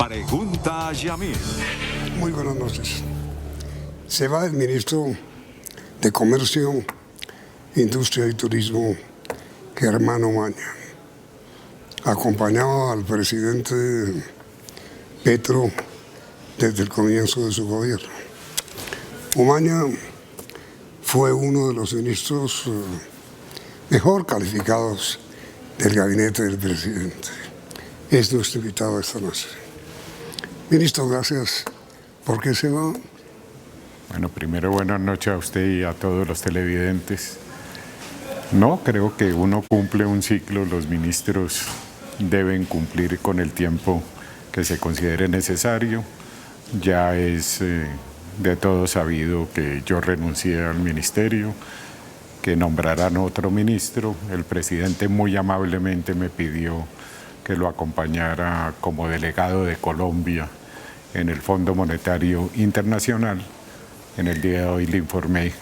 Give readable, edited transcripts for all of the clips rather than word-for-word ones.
Pregunta a Yamil. Muy buenas noches. Se va el ministro de Comercio, Industria y Turismo, Germán Omaña. Acompañaba al presidente Petro desde el comienzo de su gobierno. Omaña fue uno de los ministros mejor calificados del gabinete del presidente. Es nuestro invitado esta noche. Ministro, gracias. ¿Por qué se va? Bueno, primero buenas noches a usted y a todos los televidentes. No, creo que uno cumple un ciclo, los ministros deben cumplir con el tiempo que se considere necesario. Ya es de todo sabido que yo renuncié al ministerio, que nombrarán otro ministro. El presidente muy amablemente me pidió que lo acompañara como delegado de Colombia en el Fondo Monetario Internacional. En el día de hoy le informé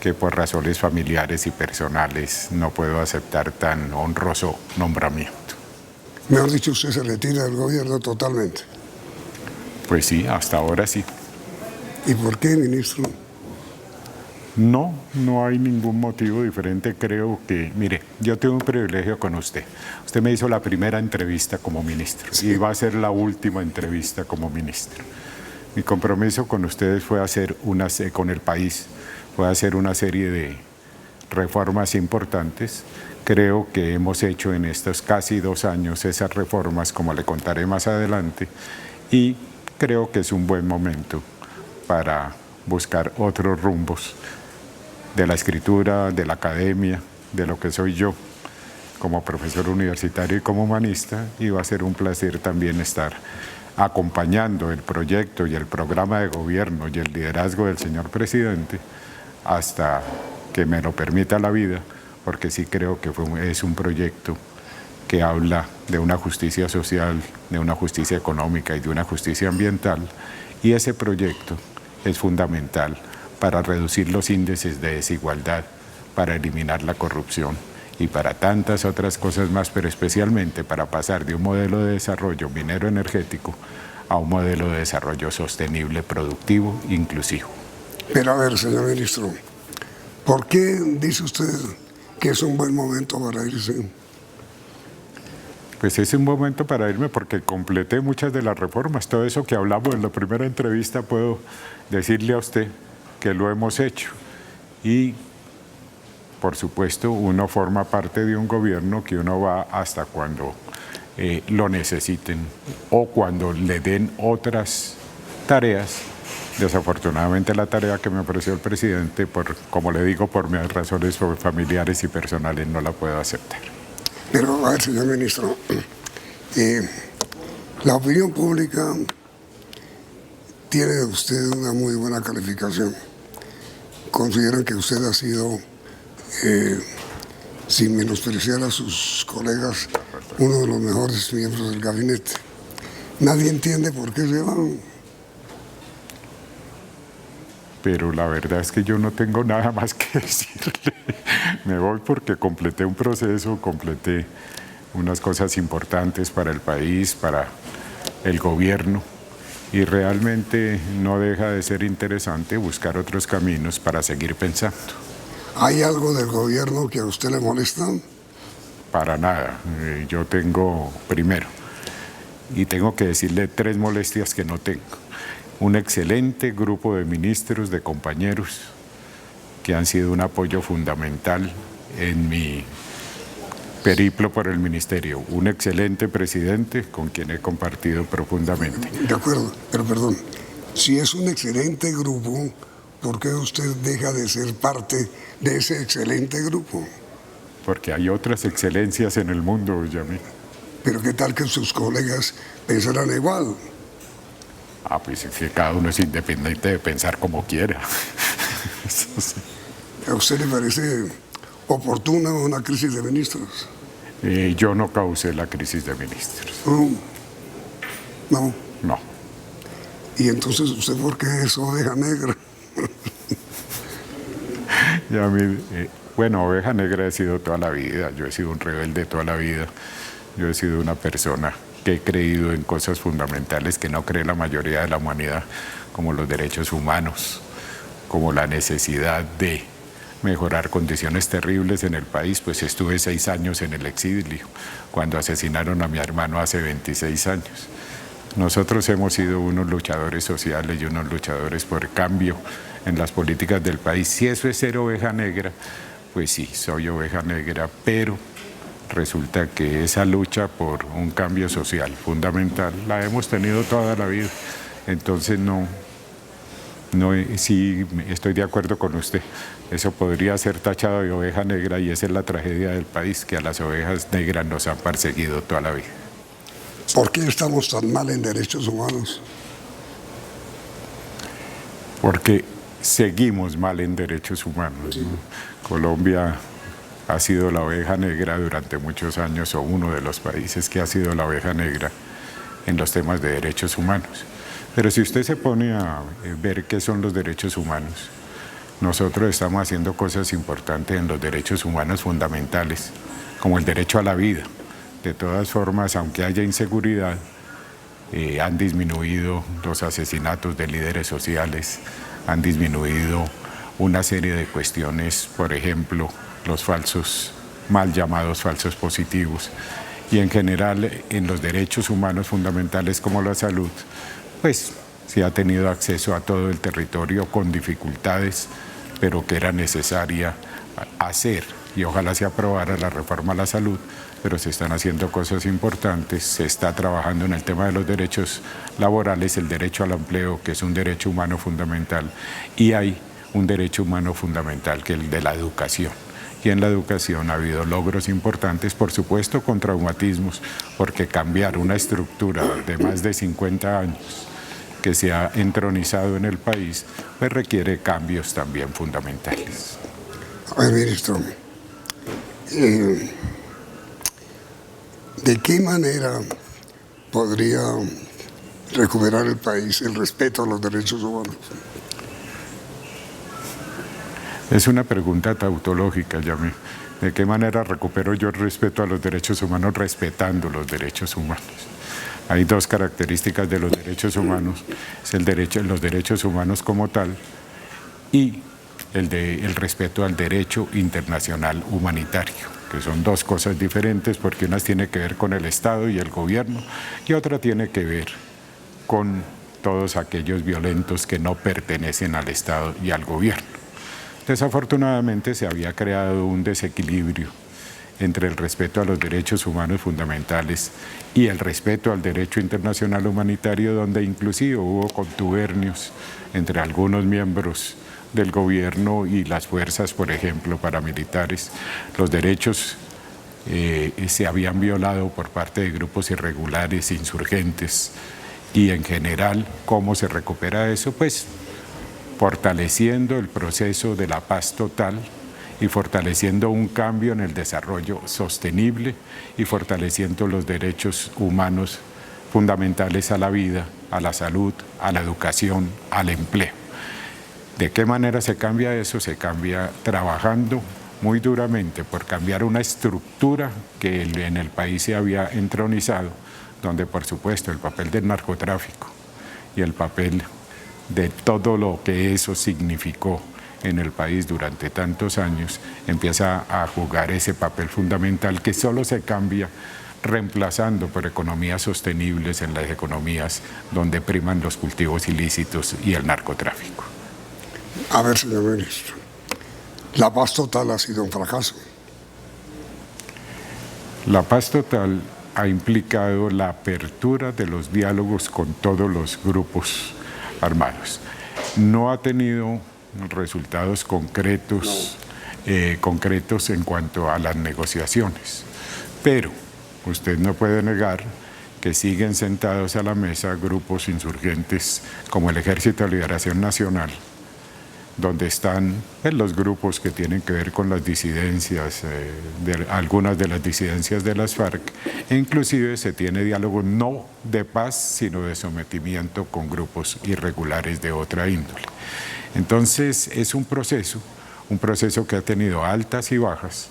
que por razones familiares y personales no puedo aceptar tan honroso nombramiento. Mejor dicho, usted se retira del gobierno totalmente. Pues sí, hasta ahora sí. ¿Y por qué, ministro? No hay ningún motivo diferente. Creo que, mire, yo tengo un privilegio con usted. Usted me hizo la primera entrevista como ministro y va a ser la última entrevista como ministro. Mi compromiso con ustedes fue con el país, fue hacer una serie de reformas importantes. Creo que hemos hecho en estos casi 2 años esas reformas, como le contaré más adelante, y creo que es un buen momento para buscar otros rumbos de la escritura, de la academia, de lo que soy yo como profesor universitario y como humanista, y va a ser un placer también estar acompañando el proyecto y el programa de gobierno y el liderazgo del señor presidente hasta que me lo permita la vida, porque sí creo que es un proyecto que habla de una justicia social, de una justicia económica y de una justicia ambiental, y ese proyecto es fundamental para reducir los índices de desigualdad, para eliminar la corrupción y para tantas otras cosas más, pero especialmente para pasar de un modelo de desarrollo minero energético a un modelo de desarrollo sostenible, productivo e inclusivo. Pero a ver, señor ministro, ¿por qué dice usted que es un buen momento para irse? Pues es un momento para irme porque completé muchas de las reformas. Todo eso que hablamos en la primera entrevista puedo decirle a usted que lo hemos hecho. Y, por supuesto, uno forma parte de un gobierno que uno va hasta cuando lo necesiten o cuando le den otras tareas. Desafortunadamente la tarea que me ofreció el presidente, como le digo, por mis razones familiares y personales, no la puedo aceptar. Pero, a ver, señor ministro, la opinión pública tiene de usted una muy buena calificación. Consideran que usted ha sido, sin menospreciar a sus colegas, uno de los mejores miembros del gabinete. Nadie entiende por qué se van. Pero la verdad es que yo no tengo nada más que decirle. Me voy porque completé un proceso, completé unas cosas importantes para el país, para el gobierno, y realmente no deja de ser interesante buscar otros caminos para seguir pensando. ¿Hay algo del gobierno que a usted le molesta? Para nada. Yo tengo, primero, y tengo que decirle 3 molestias que no tengo. Un excelente grupo de ministros, de compañeros, que han sido un apoyo fundamental en mi periplo por el ministerio. Un excelente presidente con quien he compartido profundamente. De acuerdo, pero perdón, si es un excelente grupo, ¿por qué usted deja de ser parte de ese excelente grupo? Porque hay otras excelencias en el mundo, Yamil. Pero ¿qué tal que sus colegas pensarán igual? Pues es que cada uno es independiente de pensar como quiera. ¿A usted le parece oportuna una crisis de ministros? Yo no causé la crisis de ministros. No. No. ¿Y entonces usted por qué es oveja negra? Bueno, oveja negra he sido toda la vida. Yo he sido un rebelde toda la vida. Yo he sido una persona que he creído en cosas fundamentales que no cree la mayoría de la humanidad, como los derechos humanos, como la necesidad de mejorar condiciones terribles en el país, pues estuve 6 años en el exilio, cuando asesinaron a mi hermano hace 26 años. Nosotros hemos sido unos luchadores sociales y unos luchadores por cambio en las políticas del país. Si eso es ser oveja negra, pues sí, soy oveja negra, pero resulta que esa lucha por un cambio social fundamental la hemos tenido toda la vida. Entonces sí estoy de acuerdo con usted. Eso podría ser tachado de oveja negra y esa es la tragedia del país, que a las ovejas negras nos han perseguido toda la vida. ¿Por qué estamos tan mal en derechos humanos? Porque seguimos mal en derechos humanos, ¿no? Colombia ha sido la oveja negra durante muchos años, o uno de los países que ha sido la oveja negra en los temas de derechos humanos. Pero si usted se pone a ver qué son los derechos humanos, nosotros estamos haciendo cosas importantes en los derechos humanos fundamentales, como el derecho a la vida. De todas formas, aunque haya inseguridad, han disminuido los asesinatos de líderes sociales, han disminuido una serie de cuestiones, por ejemplo, los mal llamados falsos positivos, y en general en los derechos humanos fundamentales como la salud, pues se ha tenido acceso a todo el territorio con dificultades, pero que era necesaria hacer, y ojalá se aprobara la reforma a la salud, pero se están haciendo cosas importantes, se está trabajando en el tema de los derechos laborales, el derecho al empleo, que es un derecho humano fundamental, y hay un derecho humano fundamental, que es el de la educación. Y en la educación ha habido logros importantes, por supuesto con traumatismos, porque cambiar una estructura de más de 50 años que se ha entronizado en el país, pues requiere cambios también fundamentales. A ver, ministro, ¿de qué manera podría recuperar el país el respeto a los derechos humanos? Es una pregunta tautológica, Yamil. ¿De qué manera recupero yo el respeto a los derechos humanos respetando los derechos humanos? Hay dos características de los derechos humanos, es los derechos humanos como tal y el respeto al derecho internacional humanitario, que son dos cosas diferentes, porque una tiene que ver con el Estado y el gobierno y otra tiene que ver con todos aquellos violentos que no pertenecen al Estado y al gobierno. Desafortunadamente se había creado un desequilibrio entre el respeto a los derechos humanos fundamentales y el respeto al derecho internacional humanitario, donde inclusive hubo contubernios entre algunos miembros del gobierno y las fuerzas, por ejemplo, paramilitares. Los derechos se habían violado por parte de grupos irregulares, insurgentes, y en general, ¿cómo se recupera eso? Pues fortaleciendo el proceso de la paz total y fortaleciendo un cambio en el desarrollo sostenible y fortaleciendo los derechos humanos fundamentales a la vida, a la salud, a la educación, al empleo. ¿De qué manera se cambia eso? Se cambia trabajando muy duramente por cambiar una estructura que en el país se había entronizado, donde por supuesto el papel del narcotráfico y el papel de todo lo que eso significó en el país durante tantos años, empieza a jugar ese papel fundamental que solo se cambia reemplazando por economías sostenibles en las economías donde priman los cultivos ilícitos y el narcotráfico. A ver, señor ministro, la paz total ha sido un fracaso. La paz total ha implicado la apertura de los diálogos con todos los grupos armados. No ha tenido resultados concretos en cuanto a las negociaciones, pero usted no puede negar que siguen sentados a la mesa grupos insurgentes como el Ejército de Liberación Nacional, donde están los grupos que tienen que ver con las disidencias, algunas de las disidencias de las FARC, e inclusive se tiene diálogo no de paz, sino de sometimiento con grupos irregulares de otra índole. Entonces es un proceso que ha tenido altas y bajas,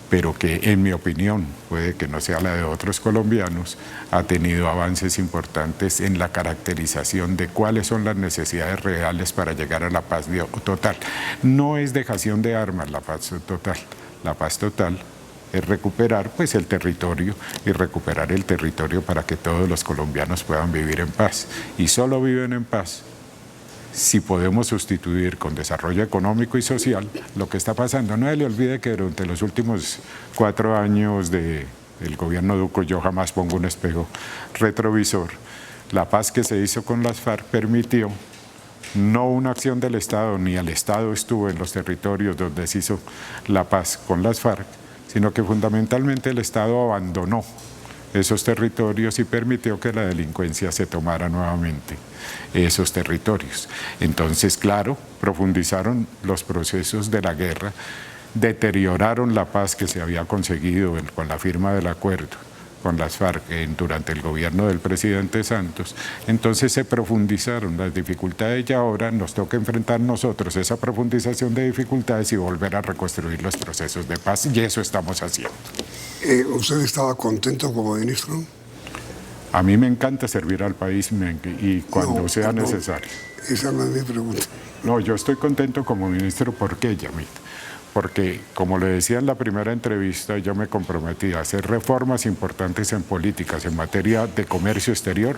pero que en mi opinión, puede que no sea la de otros colombianos, ha tenido avances importantes en la caracterización de cuáles son las necesidades reales para llegar a la paz total. No es dejación de armas la paz total. La paz total es recuperar pues el territorio y recuperar el territorio para que todos los colombianos puedan vivir en paz. Y solo viven en paz si podemos sustituir con desarrollo económico y social lo que está pasando. No se le olvide que durante los últimos 4 años del gobierno Duque, yo jamás pongo un espejo retrovisor, la paz que se hizo con las FARC permitió no una acción del Estado, ni el Estado estuvo en los territorios donde se hizo la paz con las FARC, sino que fundamentalmente el Estado abandonó esos territorios y permitió que la delincuencia se tomara nuevamente esos territorios. Entonces, claro, profundizaron los procesos de la guerra, deterioraron la paz que se había conseguido con la firma del acuerdo con las FARC durante el gobierno del presidente Santos. Entonces se profundizaron las dificultades y ahora nos toca enfrentar nosotros esa profundización de dificultades y volver a reconstruir los procesos de paz, y eso estamos haciendo. ¿Usted estaba contento como ministro? A mí me encanta servir al país y cuando sea necesario. Esa no es mi pregunta. No, yo estoy contento como ministro. ¿Por qué, Yamit? Porque, como le decía en la primera entrevista, yo me comprometí a hacer reformas importantes en políticas en materia de comercio exterior.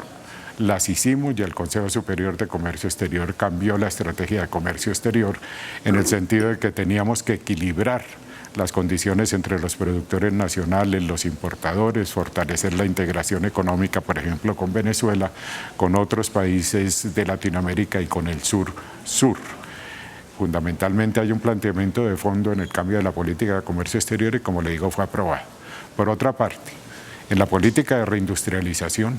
Las hicimos y el Consejo Superior de Comercio Exterior cambió la estrategia de comercio exterior en el sentido de que teníamos que equilibrar las condiciones entre los productores nacionales, los importadores, fortalecer la integración económica, por ejemplo, con Venezuela, con otros países de Latinoamérica y con el sur. Fundamentalmente hay un planteamiento de fondo en el cambio de la política de comercio exterior y, como le digo, fue aprobado. Por otra parte, en la política de reindustrialización,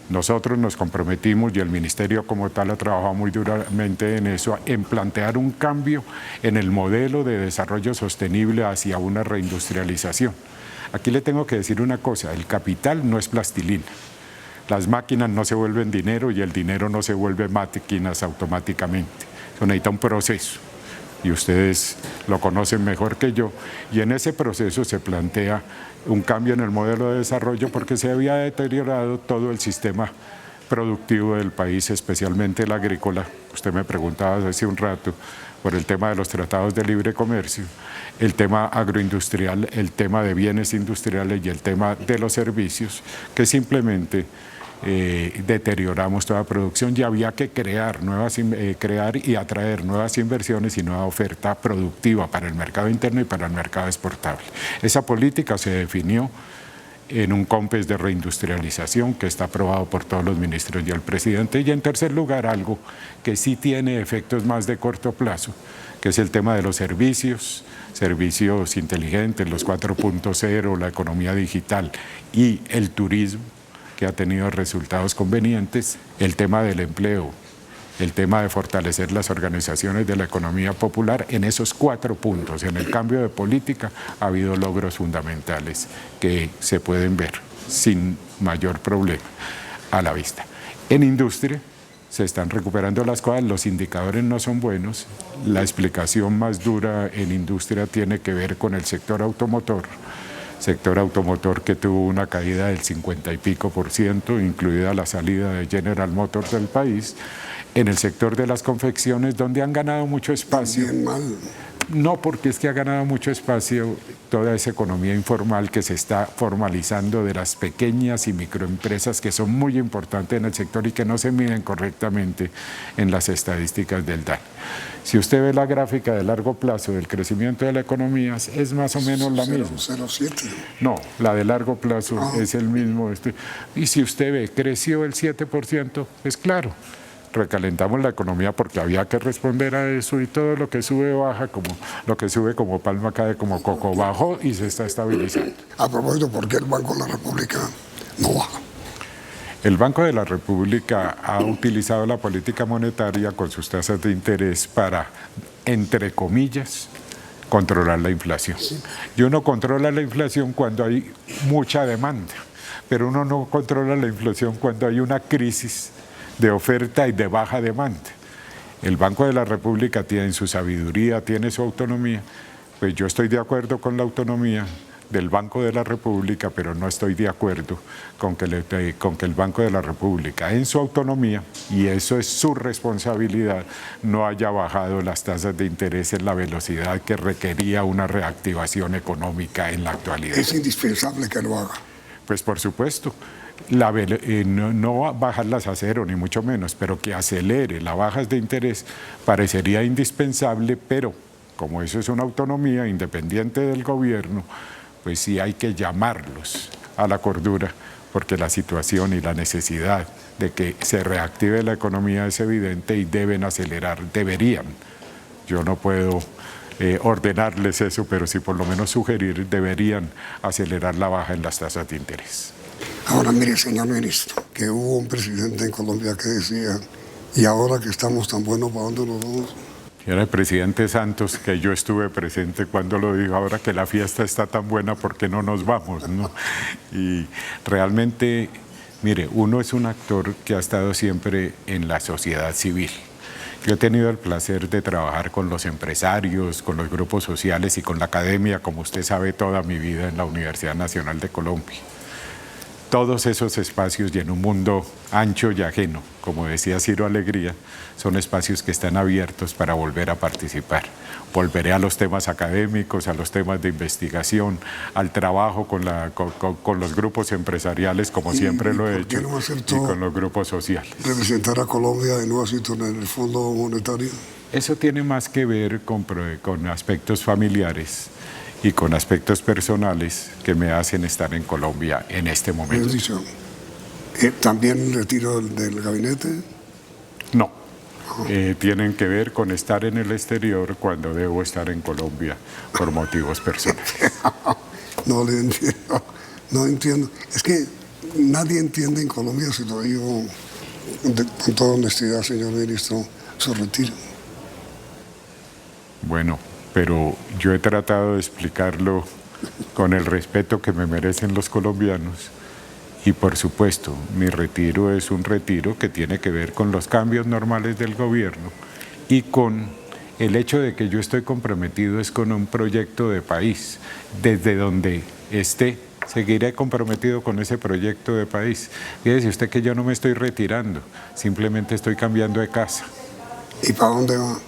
nosotros nos comprometimos, y el Ministerio como tal ha trabajado muy duramente en eso, en plantear un cambio en el modelo de desarrollo sostenible hacia una reindustrialización. Aquí le tengo que decir una cosa: el capital no es plastilina. Las máquinas no se vuelven dinero y el dinero no se vuelve máquinas automáticamente. Eso necesita un proceso, y ustedes lo conocen mejor que yo, y en ese proceso se plantea un cambio en el modelo de desarrollo porque se había deteriorado todo el sistema productivo del país, especialmente el agrícola. Usted me preguntaba hace un rato por el tema de los tratados de libre comercio, el tema agroindustrial, el tema de bienes industriales y el tema de los servicios, que simplemente deterioramos toda producción, y había que crear y atraer nuevas inversiones y nueva oferta productiva para el mercado interno y para el mercado exportable. Esa política se definió en un COMPES de reindustrialización que está aprobado por todos los ministros y el presidente. Y en tercer lugar, algo que sí tiene efectos más de corto plazo, que es el tema de los servicios inteligentes, los 4.0, la economía digital y el turismo, que ha tenido resultados convenientes, el tema del empleo, el tema de fortalecer las organizaciones de la economía popular. En esos 4 puntos, en el cambio de política, ha habido logros fundamentales que se pueden ver sin mayor problema a la vista. En industria se están recuperando las cosas, los indicadores no son buenos. La explicación más dura en industria tiene que ver con el sector automotor que tuvo una caída del 50 y pico %, incluida la salida de General Motors del país. En el sector de las confecciones, donde han ganado mucho espacio. Bien mal. No, porque es que ha ganado mucho espacio toda esa economía informal que se está formalizando, de las pequeñas y microempresas, que son muy importantes en el sector y que no se miden correctamente en las estadísticas del DANE. Si usted ve la gráfica de largo plazo del crecimiento de la economía, es más o menos la misma. 0,7. No, la de largo plazo es el mismo. Y si usted ve, creció el 7%, es claro. Recalentamos la economía porque había que responder a eso, y todo lo que sube baja, como lo que sube como palma cae como coco, bajó y se está estabilizando. A propósito, ¿por qué el Banco de la República no baja? El Banco de la República ha utilizado la política monetaria con sus tasas de interés para, entre comillas, controlar la inflación. Y uno controla la inflación cuando hay mucha demanda, pero uno no controla la inflación cuando hay una crisis de oferta y de baja demanda. El Banco de la República tiene su sabiduría, tiene su autonomía, pues yo estoy de acuerdo con la autonomía del Banco de la República, pero no estoy de acuerdo con que el Banco de la República, en su autonomía, y eso es su responsabilidad, no haya bajado las tasas de interés en la velocidad que requería una reactivación económica en la actualidad. Es indispensable que lo haga. Pues por supuesto, no bajarlas a cero, ni mucho menos, pero que acelere las bajas de interés parecería indispensable, pero como eso es una autonomía independiente del gobierno, pues sí hay que llamarlos a la cordura, porque la situación y la necesidad de que se reactive la economía es evidente y deberían. Yo no puedo ordenarles eso, pero sí por lo menos sugerir, deberían acelerar la baja en las tasas de interés. Ahora mire, señor ministro, que hubo un presidente en Colombia que decía, y ahora que estamos tan buenos, ¿para dónde nos vamos? Era el presidente Santos, que yo estuve presente cuando lo dijo, ahora que la fiesta está tan buena, ¿por qué no nos vamos? ¿No? Y realmente, mire, uno es un actor que ha estado siempre en la sociedad civil. Yo he tenido el placer de trabajar con los empresarios, con los grupos sociales y con la academia, como usted sabe, toda mi vida en la Universidad Nacional de Colombia. Todos esos espacios y en un mundo ancho y ajeno, como decía Ciro Alegría, son espacios que están abiertos para volver a participar. Volveré a los temas académicos, a los temas de investigación, al trabajo con los grupos empresariales, como siempre lo he hecho, y con los grupos sociales. ¿Representar a Colombia de Washington en el Fondo Monetario? Eso tiene más que ver con aspectos familiares y con aspectos personales que me hacen estar en Colombia en este momento. ¿Me has dicho? ¿También retiro del gabinete? No, tienen que ver con estar en el exterior cuando debo estar en Colombia por motivos personales. No le entiendo, no entiendo. Es que nadie entiende en Colombia, si lo digo con toda honestidad, señor ministro, su retiro. Bueno, pero yo he tratado de explicarlo con el respeto que me merecen los colombianos y por supuesto mi retiro es un retiro que tiene que ver con los cambios normales del gobierno y con el hecho de que yo estoy comprometido es con un proyecto de país. Desde donde esté, seguiré comprometido con ese proyecto de país. Fíjese usted que yo no me estoy retirando, simplemente estoy cambiando de casa. ¿Y para dónde va?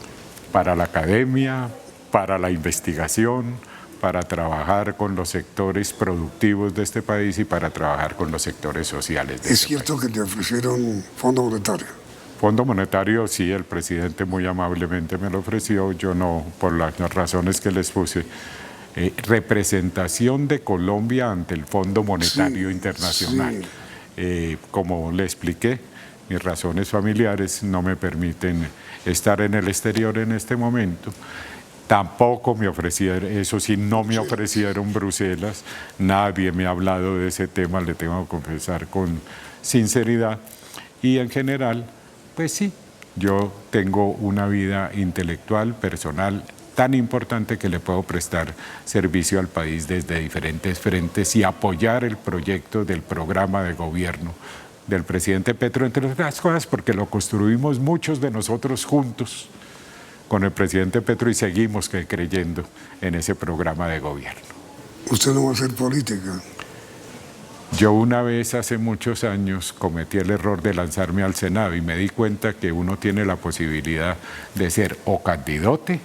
Para la academia, para la investigación, para trabajar con los sectores productivos de este país y para trabajar con los sectores sociales de ¿Es cierto que le ofrecieron Fondo Monetario? Fondo Monetario, sí, el presidente muy amablemente me lo ofreció, yo no, por las razones que les puse. Representación de Colombia ante el Fondo Monetario Internacional. Sí. Como le expliqué, mis razones familiares no me permiten estar en el exterior en este momento. Tampoco me ofrecieron, eso sí, no me ofrecieron Bruselas, nadie me ha hablado de ese tema, le tengo que confesar con sinceridad. Y en general, pues sí, yo tengo una vida intelectual, personal, tan importante que le puedo prestar servicio al país desde diferentes frentes y apoyar el proyecto del programa de gobierno del presidente Petro, entre otras cosas, porque lo construimos muchos de nosotros juntos con el presidente Petro y seguimos creyendo en ese programa de gobierno. ¿Usted no va a hacer política? Yo una vez hace muchos años cometí el error de lanzarme al Senado y me di cuenta que uno tiene la posibilidad de ser o candidote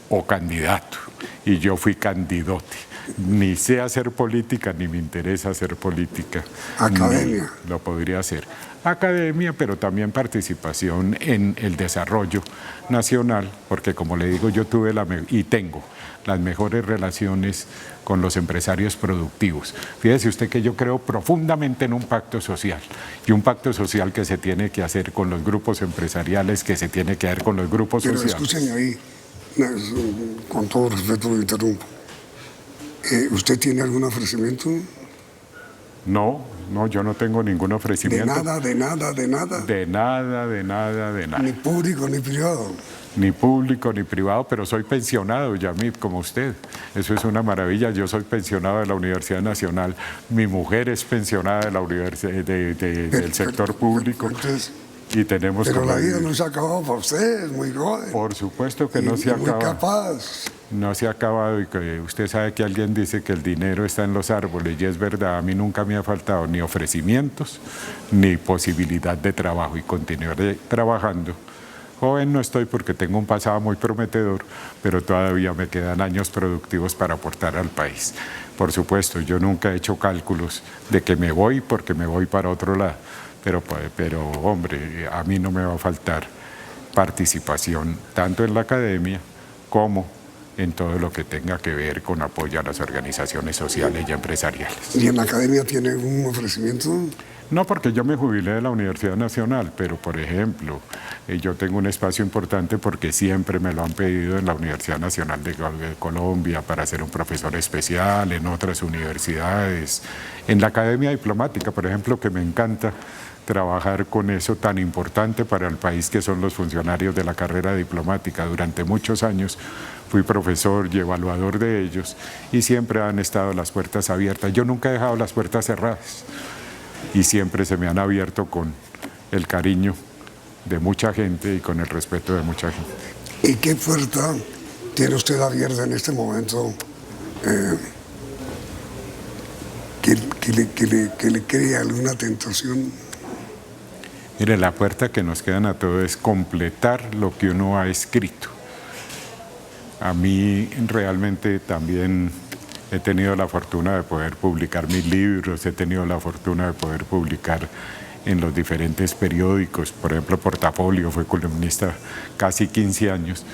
o candidato. Y yo fui candidote. Ni sé hacer política, ni me interesa hacer política. Academia. No, lo podría hacer. Academia, pero también participación en el desarrollo nacional, porque como le digo, yo tuve y tengo las mejores relaciones con los empresarios productivos. Fíjese usted que yo creo profundamente en un pacto social, y un pacto social que se tiene que hacer con los grupos empresariales, que se tiene que hacer con los grupos sociales. Pero escúcheme ahí, con todo respeto lo interrumpo. ¿Usted tiene algún ofrecimiento? No, yo no tengo ningún ofrecimiento. De nada. De nada. Ni público ni privado. Ni público ni privado, pero soy pensionado, Yamit, como usted. Eso es una maravilla. Yo soy pensionado de la Universidad Nacional. Mi mujer es pensionada de la universidad, del sector público. Entonces, y tenemos pero la vida no se ha acabado para usted, es muy joven. Por supuesto que no se ha acabado. Muy capaz. no se ha acabado y que usted sabe que alguien dice que el dinero está en los árboles y es verdad, a mí nunca me ha faltado ni ofrecimientos ni posibilidad de trabajo y continuaré trabajando. Joven no estoy porque tengo un pasado muy prometedor, pero todavía me quedan años productivos para aportar al país. Por supuesto, yo nunca he hecho cálculos de que me voy porque me voy para otro lado, pero hombre, a mí no me va a faltar participación tanto en la academia como en todo lo que tenga que ver con apoyo a las organizaciones sociales y empresariales. ¿Y en la academia tiene un ofrecimiento? No, porque yo me jubilé de la Universidad Nacional, pero por ejemplo, yo tengo un espacio importante porque siempre me lo han pedido en la Universidad Nacional de Colombia para ser un profesor especial, en otras universidades, en la Academia Diplomática, por ejemplo, que me encanta trabajar con eso tan importante para el país que son los funcionarios de la carrera diplomática. Durante muchos años fui profesor y evaluador de ellos y siempre han estado las puertas abiertas. Yo nunca he dejado las puertas cerradas y siempre se me han abierto con el cariño de mucha gente y con el respeto de mucha gente. ¿Y qué puerta tiene usted abierta en este momento que le crea alguna tentación? Mire, la puerta que nos quedan a todos es completar lo que uno ha escrito. A mí realmente también he tenido la fortuna de poder publicar mis libros, he tenido la fortuna de poder publicar en los diferentes periódicos, por ejemplo, Portafolio, fue columnista casi 15 años,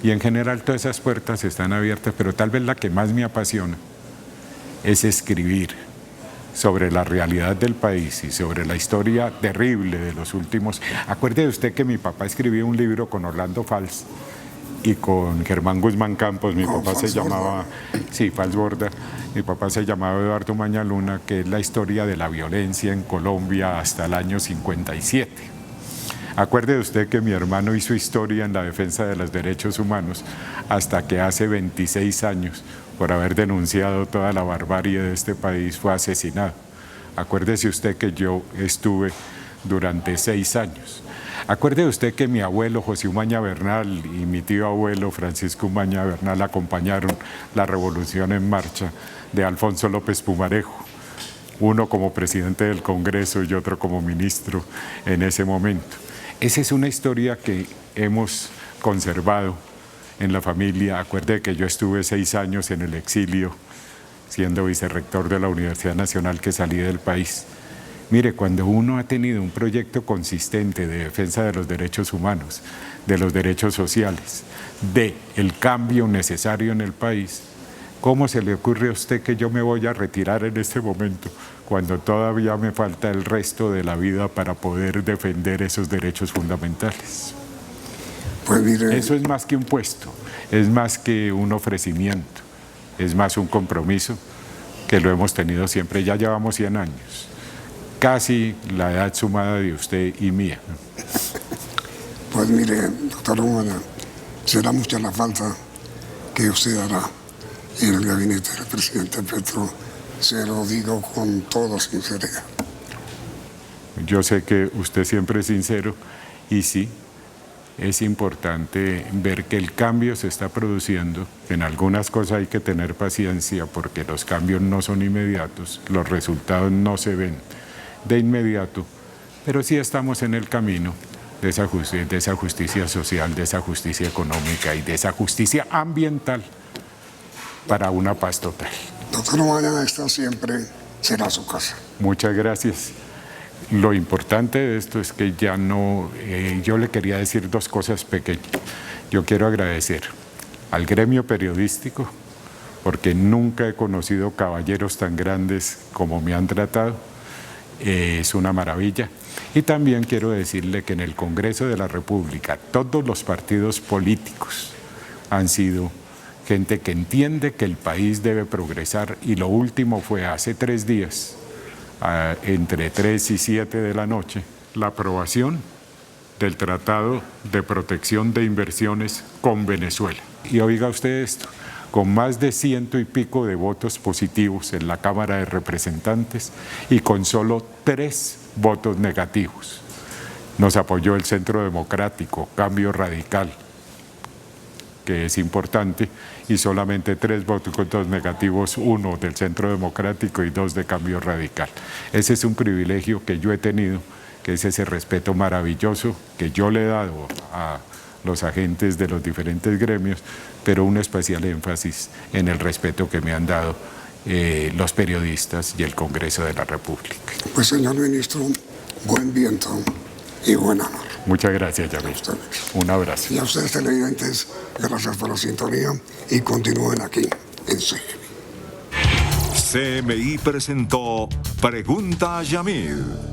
y en general todas esas puertas están abiertas, pero tal vez la que más me apasiona es escribir sobre la realidad del país y sobre la historia terrible de los últimos. Acuérdese usted que mi papá escribió un libro con Orlando Fals y con Germán Guzmán Campos, mi papá se llamaba, sí, Fals Borda, mi papá se llamaba Eduardo Mañaluna, que es la historia de la violencia en Colombia hasta el año 57. Acuérdese usted que mi hermano hizo historia en la defensa de los derechos humanos hasta que hace 26 años, por haber denunciado toda la barbarie de este país, fue asesinado. Acuérdese usted que yo estuve durante 6 años. Acuérdese usted que mi abuelo José Umaña Bernal y mi tío abuelo Francisco Umaña Bernal acompañaron la revolución en marcha de Alfonso López Pumarejo, uno como presidente del Congreso y otro como ministro en ese momento. Esa es una historia que hemos conservado en la familia. Acuérdese que yo estuve 6 años en el exilio, siendo vicerrector de la Universidad Nacional que salí del país. Mire, cuando uno ha tenido un proyecto consistente de defensa de los derechos humanos, de los derechos sociales, de el cambio necesario en el país, ¿cómo se le ocurre a usted que yo me voy a retirar en este momento cuando todavía me falta el resto de la vida para poder defender esos derechos fundamentales? Pues mire, eso es más que un puesto, es más que un ofrecimiento, es más un compromiso que lo hemos tenido siempre. Ya llevamos 100 años, casi la edad sumada de usted y mía. Pues mire, doctor Umaña, será mucha la falta que usted hará en el gabinete del presidente Petro, se lo digo con toda sinceridad. Yo sé que usted siempre es sincero y sí, es importante ver que el cambio se está produciendo. En algunas cosas hay que tener paciencia porque los cambios no son inmediatos, los resultados no se ven de inmediato, pero sí estamos en el camino de esa justicia social, de esa justicia económica y de esa justicia ambiental para una paz total. Doctor Umaña, esta siempre será su casa. Muchas gracias. Lo importante de esto es que ya no, yo le quería decir 2 cosas pequeñas. Yo quiero agradecer al gremio periodístico porque nunca he conocido caballeros tan grandes como me han tratado. Es una maravilla. Y también quiero decirle que en el Congreso de la República todos los partidos políticos han sido gente que entiende que el país debe progresar y lo último fue hace 3 días, entre 3 y 7 de la noche, la aprobación del Tratado de Protección de Inversiones con Venezuela. Y oiga usted esto, con más de 100 y pico de votos positivos en la Cámara de Representantes y con solo 3 votos negativos. Nos apoyó el Centro Democrático, Cambio Radical, que es importante, y solamente 3 votos con 2 negativos, 1 del Centro Democrático y 2 de Cambio Radical. Ese es un privilegio que yo he tenido, que es ese respeto maravilloso que yo le he dado a los agentes de los diferentes gremios, pero un especial énfasis en el respeto que me han dado los periodistas y el Congreso de la República. Pues, señor ministro, buen viento y buen amor. Muchas gracias, Yamil. Un abrazo. Y a ustedes, televidentes, gracias por la sintonía y continúen aquí en CMI. CMI presentó Pregunta a Yamil.